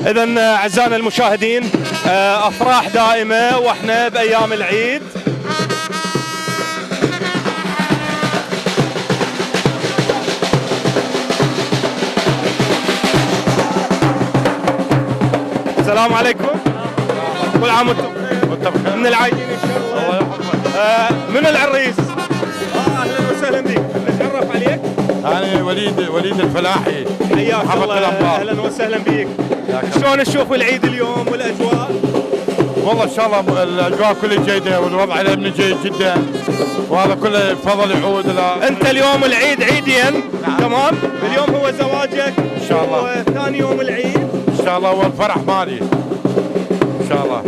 إذن أعزائنا المشاهدين، أفراح دائمة وإحنا بأيام العيد. السلام عليكم. كل عام وانتم بخير. من العايدين ان شاء الله. الله يحفظك. من العريس. اهلا وسهلا بك. نتعرف عليك. انا وليد الفلاحي. حياك الله. اهلا وسهلا بك. شلون تشوف العيد اليوم والاجواء؟ والله ان شاء الله الاجواء كلها جيده والوضع الامني جيد جدا، وهذا كله بفضل يعود الى. انت اليوم العيد عيدين. نعم. تمام. اليوم هو زواجك ان شاء الله، وثاني يوم العيد ان شاء الله هو الفرح مالي ان شاء الله.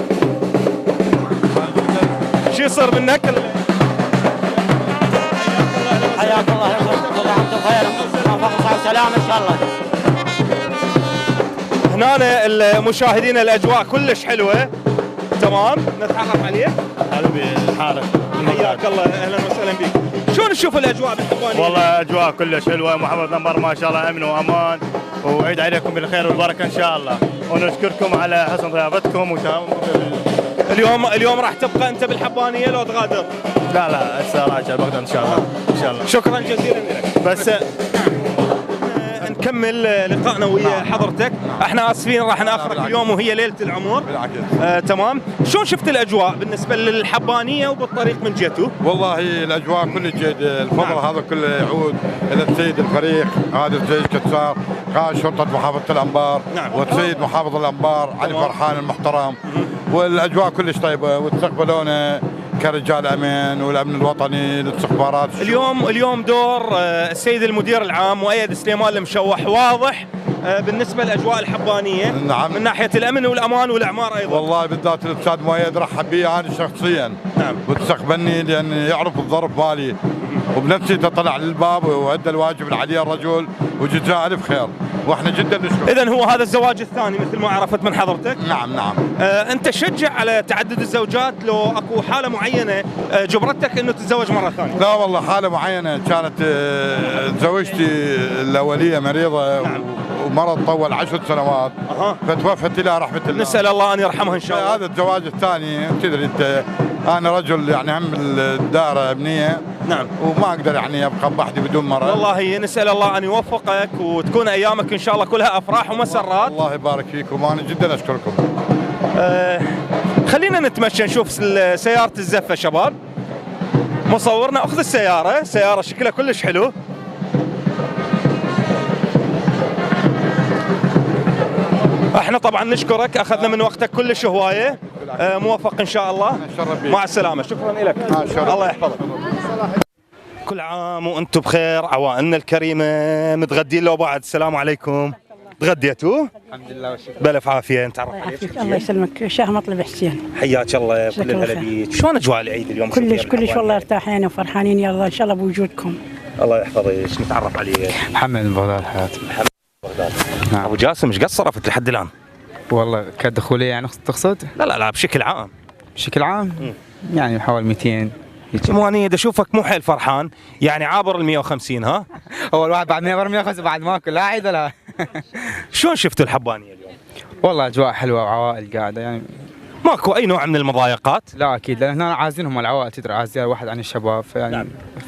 شو يصير منك؟ حياك الله. كل عام وانتم بخير، موفق وسلام ان شاء الله. هنا المشاهدين الاجواء كلش حلوه. تمام. نتعرف عليك. قلبي الحارث. حياك الله. اهلا وسهلا بك. شلون تشوف الاجواء بالحبانيه؟ والله اجواء كلش حلوه، محمد نمر ما شاء الله امن وامان، وعيد عليكم بالخير والبركه ان شاء الله، ونشكركم على حسن ضيافتكم اليوم راح تبقى انت بالحبانيه لو تغادر؟ لا هسه راجع بغداد ان شاء الله. ان شاء الله. شكرا جزيلا لك. بس نكمل لقائنا ويا حضرتك. احنا اسفين راح ناخرك اليوم وهي ليله العمر. تمام. شلون شفت الاجواء بالنسبه للحبانيه وبالطريق من جيتو؟ والله الاجواء كلها جيده، الفضل نعم. هذا كله يعود الى السيد الفريق هذا السيد كتسار قائد شرطه محافظه الانبار. نعم. والسيد محافظ الانبار علي فرحان المحترم. والاجواء كلش طيبه، واستقبلونا كرجال امن والامن الوطني للاستخبارات. اليوم دور السيد المدير العام مؤيد سليمان المشوح واضح بالنسبه للاجواء الحبانيه. نعم. من ناحيه الامن والامان والاعمار ايضا. والله بالذات الاستاذ مؤيد رحب بي انا شخصيا. نعم. واستقبلني لان يعرف الظرف مالي، وبنفسيته طلع للباب وادى الواجب اللي عليه الرجل، وجزاه الف خير، واحنا جدا نشكر. اذا هو هذا الزواج الثاني مثل ما عرفت من حضرتك؟ نعم. انت تشجع على تعدد الزوجات لو اكو حاله معينه جبرتك انه تتزوج مره ثانيه؟ لا والله حاله معينه كانت زوجتي الاوليه مريضه. نعم. ومرض طول 10 سنوات. فتوفت الى رحمه الله. نسال الله ان يرحمها ان شاء الله. هذا الزواج الثاني تدري انت انا رجل يعني هم الدائره ابنيه. نعم. وما اقدر يعني ابقى بوحدي بدون مرأة. والله نسال الله ان يوفقك وتكون ايامك ان شاء الله كلها افراح ومسرات. الله يبارك فيكم وانا جدا اشكركم. خلينا نتمشى نشوف سياره الزفه شباب. مصورنا اخذ سياره شكلها كلش حلو. احنا طبعا نشكرك، اخذنا من وقتك كلش هوايه. موفق ان شاء الله. مع السلامه. شكرا لك. الله يحفظك. كل عام وانتم بخير. عوائلنا الكريمه متغدين لو بعد. السلام عليكم. تغديتوا؟ الحمد لله والشكر. بألف عافيه. نتعرف عليك. الله يسلمك. شاه مطلب حسين. حياك الله. كل الهلا بيك. شلون اجواء العيد اليوم؟ كلش والله ارتاحين وفرحانين. يلا ان شاء الله بوجودكم. الله يحفظك. نتعرف عليك. محمد من بغداد حياتي. محمد من بغداد. نعم. ابو جاسم ايش قد صرفت لحد الان؟ والله كدخوليه يعني تقصد؟ لا بشكل عام. بشكل عام؟ يعني حوالي 200. مو اني اشوفك مو حيل فرحان، يعني عابر ال 150. ها؟ اول واحد بعد 150 بعد ماكل لا عيد ولا. شلون شفتوا الحبانيه اليوم؟ والله اجواء حلوه وعوائل قاعده يعني. ماكو اي نوع من المضايقات؟ لا اكيد، لان هنا عازينهم العوائل تدري، عازين واحد عن الشباب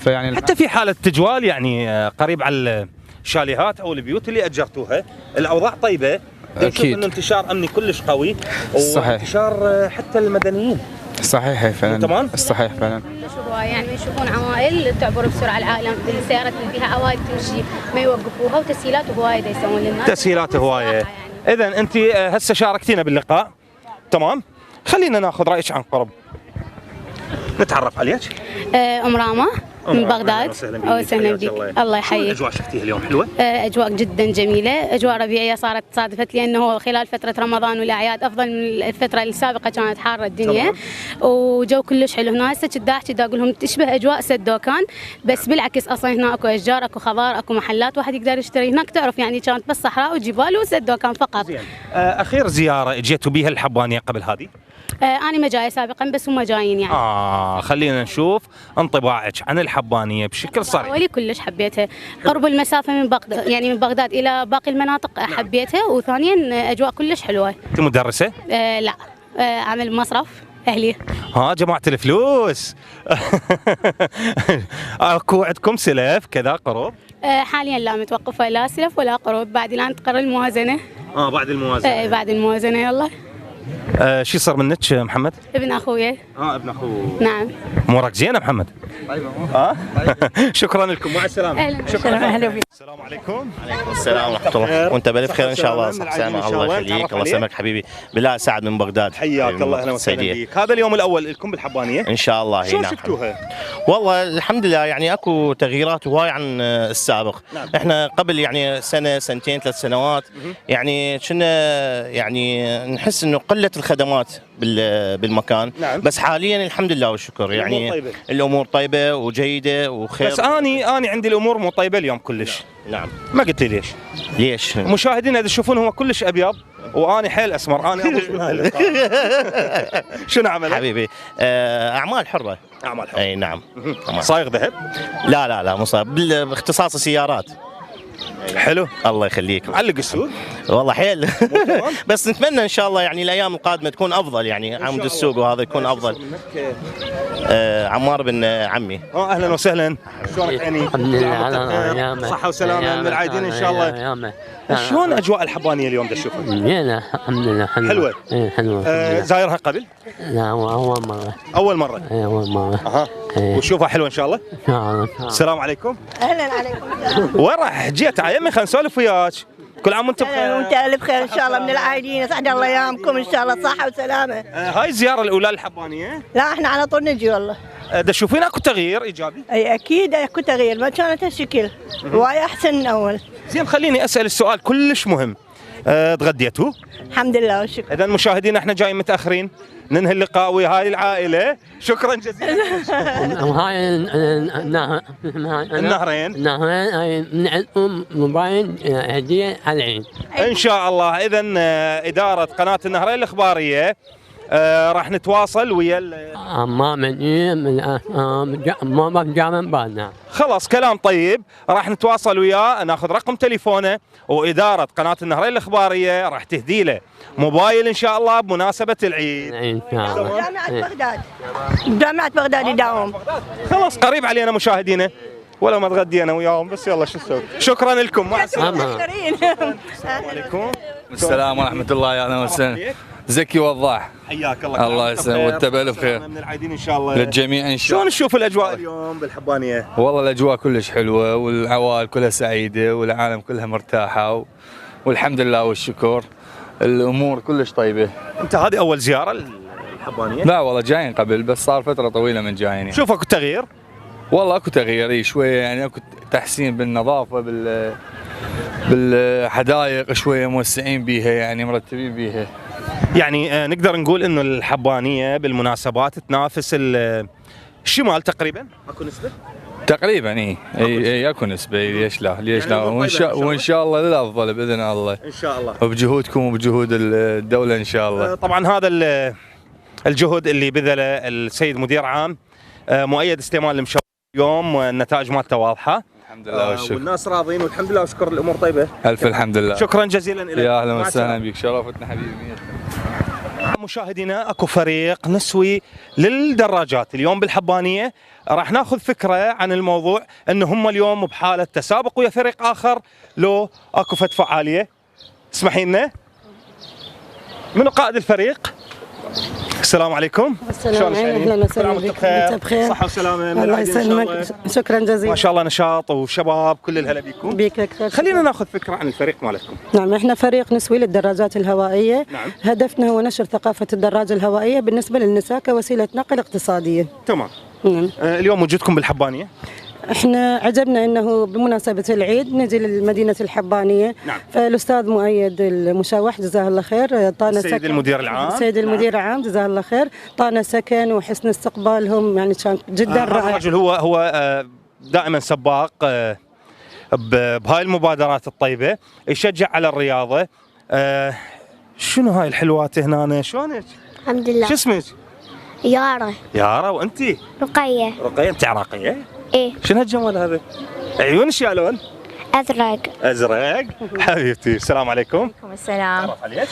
فيعني حتى في حاله تجوال يعني قريب على الشاليهات او البيوت اللي اجرتوها، الاوضاع طيبه. اكيد. انه انتشار امني كلش قوي. صحيح. وانتشار حتى المدنيين. صحيح فعلا. تمام. صحيح فعلا. يعني يشوفون عوائل تعبر بسرعه العالم، السيارات اللي فيها عوائل تمشي ما يوقفوها، وتسهيلات هوايه يسوون للناس. تسهيلات هوايه. يعني. اذا انت هسه شاركتينا باللقاء. تمام. خلينا ناخذ رايك عن قرب. نتعرف عليك. ام راما من بغداد. وسهلا بك. الله يحييك. الاجواء شفتيها اليوم حلوه؟ اجواء جدا جميله، اجواء ربيعيه صادفت لانه خلال فتره رمضان والاعياد افضل من الفتره السابقه، كانت حاره الدنيا. وجو كلش حلو هنا. هسه كدا اقول لهم تشبه اجواء سدوكان، بس بالعكس اصلا هنا اكو اشجار، اكو خضار، اكو محلات واحد يقدر يشتري. هناك تعرف يعني كانت بس صحراء وجبال وسدوكان فقط. اخير زياره اجيتوا بيها الحبانيه قبل هذه؟ انا ما جايه سابقا بس هم جايين يعني. خلينا نشوف انطباعك عن الحبانيه بشكل صريح. ولي كلش حبيتها، قرب المسافه من بغداد يعني من بغداد الى باقي المناطق حبيتها، وثانيا اجواء كلش حلوه. انت مدرسه؟ لا اعمل مصرف اهلي. جماعه الفلوس. اكو عندكم سلف كذا قروض؟ حاليا لا متوقفه، لا سلف ولا قروض، بعد الان تقرر الموازنه. بعد الموازنه. بعد الموازنه يلا. شو صار منك محمد؟ ابن اخويا. ابن اخوه. نعم. امورك زينه محمد؟ شكرا لكم، مع السلامه. اهلا بك. السلام عليكم. وعليكم السلام ورحمه الله، وانت بالف خير ان شاء الله. صح سلامة، الله يخليك، الله يسلمك حبيبي. بلال سعد من بغداد. حياك الله، اهلا وسهلا بك. هذا اليوم الاول لكم بالحبانيه ان شاء الله. شلون شفتوها؟ والله الحمد لله، يعني اكو تغييرات هواي عن السابق. نعم. احنا قبل يعني سنه سنتين 3 سنوات يعني كنا يعني نحس انه قله الخدمات بالمكان. نعم. بس حاليا الحمد لله والشكر يعني الامور طيبه وجيده وخير. بس اني عندي الامور مو طيبه اليوم كلش. نعم. ما قلت لي ليش؟ المشاهدين اذا يشوفون هو كلش ابيض واني حيل اسمر، انا ابوش من هاي اللقاء. شنو عمل حبيبي؟ اعمال حره. اعمال حره. اي نعم. صايغ ذهب؟ لا مو صايغ، باختصاص السيارات. حلو، الله يخليك. معلق السوق والله حيل. بس نتمنى ان شاء الله يعني الايام القادمه تكون افضل، يعني عمود السوق وهذا يكون افضل. عمار بن عمي. اهلا وسهلا، شلونك عيني؟ الحمد لله على صحه وسلامه من العايدين ان شاء الله. شلون اجواء الحبانيه اليوم دا تشوفها؟ زينه الحمد لله. حلوه. حلوه. زايرها قبل؟ لا اول مره. اول مره؟ اول مره. وشوفها حلوه ان شاء الله؟ ان شاء الله. السلام عليكم. اهلا عليكم. وين راح؟ جيت عيمي خلينا نسولف وياك. كل عام وانتم بخير. وانت الف خير ان شاء الله، من العايدين، اسعد الله ايامكم ان شاء الله، صحه وسلامه. هاي الزياره الاولى للحبانيه؟ لا احنا على طول نجي والله. دا تشوفين اكو تغيير ايجابي؟ اي اكيد اكو تغيير، ما كانت هالشكل، واي احسن من اول. زين، خليني اسال السؤال كلش مهم. تغديتوا؟ الحمد لله والشكر. اذا مشاهدينا احنا جايين متاخرين، ننهي اللقاء ويا هاي العائله. شكرا جزيلا. وهاي النهرين من عندكم موبايل هديه على العين ان شاء الله. اذا اداره قناه النهرين الاخباريه راح نتواصل ويا ما برجع من بعدنا. خلاص، كلام طيب. راح نتواصل وياه، ناخذ رقم تليفونه، واداره قناه النهرين الاخباريه راح تهدي له موبايل ان شاء الله بمناسبه العيد. ان شاء الله. جامعه بغداد. جامعه بغداد يداوم. خلاص قريب علينا مشاهدينا، ولا ما تغدينا وياهم، بس يلا شو نسوي. شكرا لكم، مع السلامه. السلام عليكم. السلام ورحمه الله، يا اهلا وسهلا. زكي وضاح. حياك الله. الله يسلمك وانت بالف خير. من العايدين ان شاء الله للجميع ان شاء الله. شلون تشوف الاجواء اليوم بالحبانيه؟ والله الاجواء كلش حلوه، والعوائل كلها سعيده، والعالم كلها مرتاحه، والحمد لله والشكر. الامور كلش طيبه. انت هذه اول زياره للحبانيه؟ لا والله جايين قبل، بس صار فتره طويله من جايين يعني. شوف اكو تغيير؟ والله اكو تغيير شويه، يعني اكو تحسين بالنظافه، بالحدائق شويه موسعين بيها، يعني مرتبين بيها. يعني نقدر نقول انه الحبانيه بالمناسبات تنافس الشمال تقريبا؟ اكو نسبه؟ تقريبا اي اكو نسبه. ليش لا؟ وان شاء الله للافضل باذن الله. ان شاء الله. وبجهودكم وبجهود الدوله ان شاء الله. طبعا هذا الجهد اللي بذله السيد مدير عام مؤيد سليمان المشاوي اليوم، النتائج مالته واضحه الحمد لله والشكر، والناس راضين والحمد لله والشكر، الامور طيبه. الف الحمد لله. شكرا جزيلا لك. يا اهلا وسهلا بك، شرفتنا حبيبي. مشاهدينا اكو فريق نسوي للدراجات اليوم بالحبانيه، راح ناخذ فكره عن الموضوع، انه هم اليوم بحاله تسابق ويا فريق اخر، لو اكو فد فعاليه. اسمحي لنا، منو قائد الفريق؟ السلام عليكم. السلام عليكم. اهلا وسهلا بك. انت بخير؟ صحه وسلامه. الله يسلمك. شكرا جزيلا. ما شاء الله نشاط وشباب، كل الهلا بيكم. بيك اكثر. خلينا ناخذ فكره عن الفريق مالتكم. نعم، احنا فريق نسوي للدراجات الهوائيه. نعم. هدفنا هو نشر ثقافه الدراجه الهوائيه بالنسبه للنساء كوسيله نقل اقتصاديه. تمام. نعم. اليوم وجودكم بالحبانيه؟ احنا عجبنا انه بمناسبه العيد نجي لمدينه الحبانيه. نعم. فالاستاذ مؤيد المشاوح جزاه الله خير طانا السيد المدير العام. السيد المدير العام جزاه الله خير طانا سكن وحسن استقبالهم، يعني كان جدا رائع. الرجل هو دائما سباق بهاي المبادرات الطيبه، يشجع على الرياضه. شنو هاي الحلوات هنا؟ شلونك؟ الحمد لله. شو اسمك؟ يارا. يارا. وانتي؟ رقية. رقية. انت عراقية؟ ايه. شنو هالجمال هذا؟ عيونك شو لون؟ ازرق. ازرق. حبيبتي السلام عليكم. وعليكم السلام. تعرف عليك؟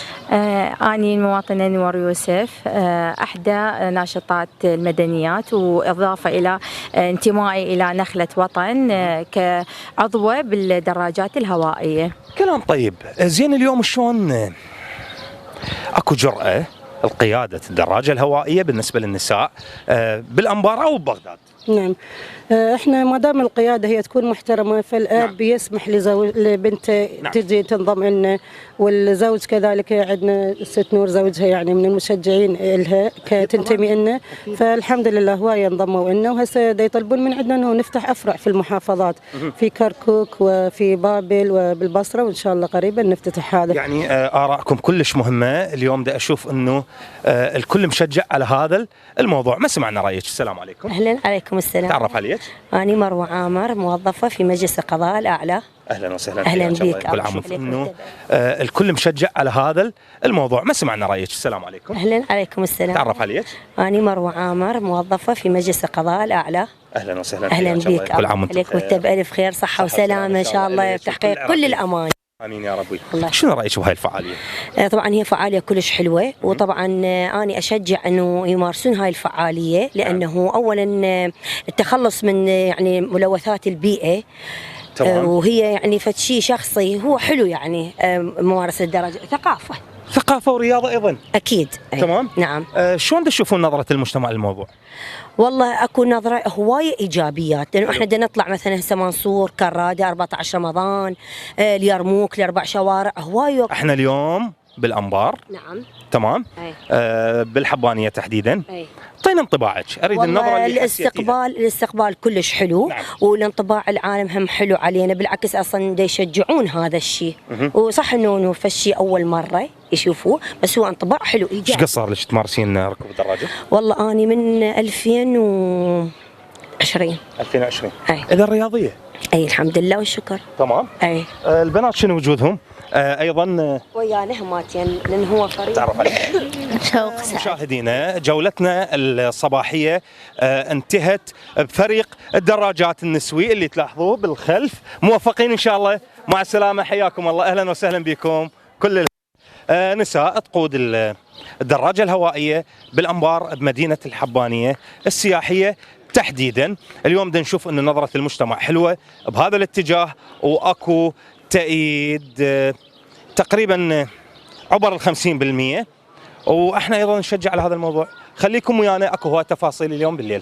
أني المواطنة نور يوسف، أحدى ناشطات المدنيات، وإضافة إلى انتمائي إلى نخلة وطن كعضوة بالدراجات الهوائية. كلام طيب. زين اليوم شلون اكو جرأة القيادة الدراجة الهوائية بالنسبة للنساء بالأنبار أو ببغداد؟ نعم. احنا ما دام القياده هي تكون محترمه، فالاب يسمح لبنته تجي تنضم لنا، والزوج كذلك. عندنا الست نور زوجها يعني من المشجعين لها كتنتمي لنا، فالحمد لله هوايه انضموا لنا، وهسه يطلبون من عندنا انه نفتح افرع في المحافظات، في كركوك وفي بابل وبالبصره، وان شاء الله قريبا نفتتح هذا. يعني آراءكم كلش مهمة اليوم. دا أشوف أنه الكل مشجع على هذا الموضوع. ما سمعنا رأيك. السلام عليكم. أهلا. عليكم السلام. تعرف عليك؟ أنا مروة عامر، موظفة في مجلس القضاء الأعلى. أهلا وسهلا. أهلا بك. كل عام وانتم. أنه الكل مشجع على هذا الموضوع. ما سمعنا رأيك. السلام عليكم. أهلا. عليكم السلام. تعرف عليك؟ أنا مروة عامر، موظفة في مجلس القضاء الأعلى. أهلا وسهلا. أهلا بك. كل عام وانتم بألف خير، صحة وسلامة إن شاء الله، بتحقيق كل الأمان. امين يا ربي. شنو رايك بهاي الفعاليه؟ طبعا هي فعاليه كلش حلوه، وطبعا انا اشجع انه يمارسون هاي الفعاليه، لانه اولا التخلص من يعني ملوثات البيئه. وهي يعني فشي شخصي هو حلو، يعني ممارسه الدراجه ثقافه ورياضه ايضا. اكيد. تمام. نعم. شلون تشوفون نظره المجتمع للموضوع؟ والله اكو نظره هوايه ايجابيات، لانه احنا بدنا نطلع مثلا هسه منصور، كراده، 14 رمضان، اليرموك، الاربع شوارع هوايه. احنا اليوم بالانبار. نعم. تمام. بالحبانيه تحديدا. اعطينا انطباعك، اريد النظره اللي الاستقبال كلش حلو. نعم. والانطباع العالم هم حلو علينا، بالعكس اصلا دا يشجعون هذا الشيء. وصح انه فشي اول مره يشوفوه، بس هو انطباع حلو ايجابي. ايش قد صار لك تمارسين ركوب الدراجه؟ والله اني من 2020. 2020. اذا رياضيه. اي الحمد لله والشكر. تمام. اي. البنات شنو وجودهم؟ ايضا ويانا هماتين، لان هو فريق. تعرف عليه. شوق سعد. مشاهدينا، جولتنا الصباحيه انتهت بفريق الدراجات النسوي اللي تلاحظوه بالخلف. موفقين ان شاء الله. مع السلامه. حياكم الله. اهلا وسهلا بكم. كل نساء تقود الدراجه الهوائيه بالانبار بمدينه الحبانيه السياحيه تحديدا. اليوم بدنا نشوف ان نظره المجتمع حلوه بهذا الاتجاه، واكو تأييد تقريبا عبر 50%، واحنا ايضا نشجع على هذا الموضوع. خليكم ويانا، اكو هواي تفاصيل اليوم بالليل.